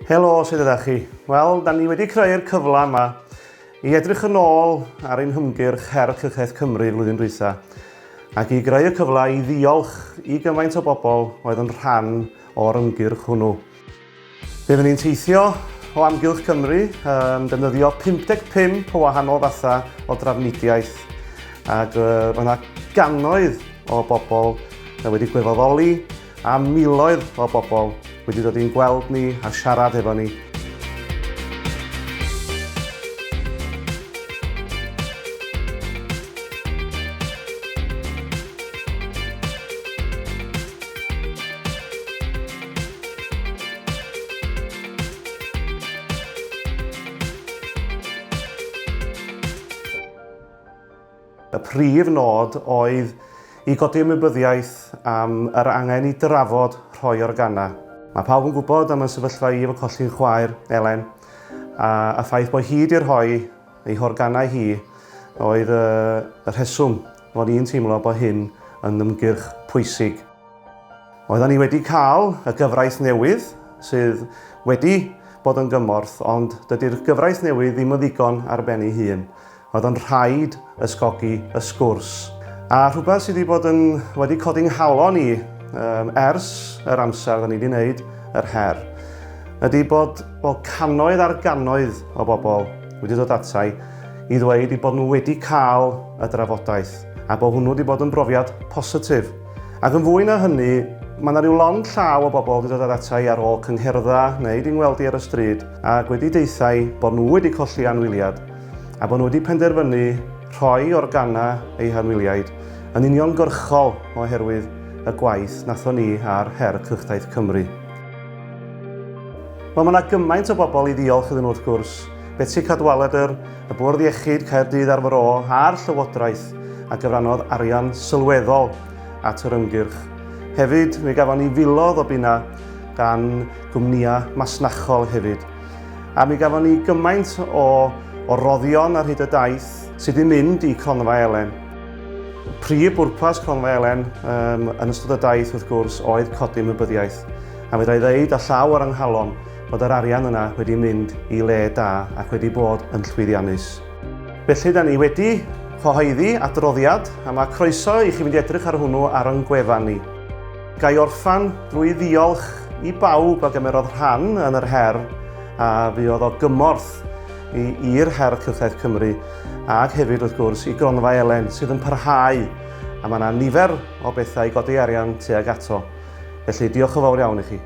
Helo, sut ydych chi? Wel, da ni wedi creu'r cyfle yma i edrych yn ôl ar ein hymgyrch Her Cylchdaith Cymru flwyddyn dwytha ac i greu y cyfle i ddiolch i gymaint o bobl oedd yn rhan o'r ymgyrch hwnnw. Fe fydd ni'n teithio o Amgylch Cymru, defnyddio 55 o wahanol fatha o drafnidiaeth ac mae yna gannoedd o bobl wedi gwefoddoli a miloedd o bobl wedi dod i'n gweld ni a siarad efo ni. Y prif nod oedd i godi ymwybyddiaeth am yr angen i drafod rhoi organa. Mae pawb yn gwybod am y sefyllfa i efo colli'n chwaer, Elen, a y ffaith bod hi wedi'i rhoi ei organau hi oedd y rheswm fod ni'n teimlo bod hyn yn ymgyrch pwysig. Oedden ni wedi cael y gyfraith newydd sydd wedi bod yn gymorth, ond dydy'r gyfraith newydd ddim yn ddigon ar ben ei hun. Oedd yn rhaid ysgogi y sgwrs. A rhywbeth sydd wedi codi'n nghalon ni ers yr amser da ni wedi gwneud yr her, ydy bod cannoedd ar gannoedd o bobl wedi dod ata i ddweud bod nhw wedi cael y drafodaeth a bod hwnnw wedi bod yn brofiad positif. Ac yn fwy na hynny, mae yna ryw lond llaw o bobl wedi dod ata i ar ôl cyngherdda neu wedi'n gweld i ar y stryd ac wedi deithau bod nhw wedi colli anwyliad a bod nhw wedi penderfynu rhoi organa eu hanwyliaid yn uniongyrchol oherwydd y gwaith nathon ni ar Her Cylchdaith Cymru. Mae yna gymaint o bobl i ddiolch iddyn nhw wrth gwrs. Betsi Cadwaladr, y Bwrdd Iechyd Caerdydd ar Fro a'r Llywodraeth a gyfrannodd arian sylweddol at yr ymgyrch. Hefyd, mi gafon ni filodd o bunna gan gwmnïau masnachol hefyd. A mi gafon ni gymaint o roddion ar hyd y daith sydd wedi mynd i Cronfa Elen. Prif bwrpas Cronfa Elen yn ystod y daith wrth gwrs oedd codi ymwybyddiaeth. A fydda i ddeud â llaw ar ynghalon bod yr arian yna wedi mynd i le da ac wedi bod yn llwyddiannus. Felly da ni wedi cyhoeddi adroddiad a mae croeso i chi fynd i edrych ar hwnnw ar yn gwefan ni. Gai orffan drwy ddiolch i bawb a gymerodd rhan yn yr her a fuodd o gymorth i'r Her Cylchdaith Cymru ac hefyd wrth gwrs i Gronfa Elen sydd yn parhau a mae yna nifer o bethau i godi arian tuag ato. Felly diolch yn fawr iawn i chi.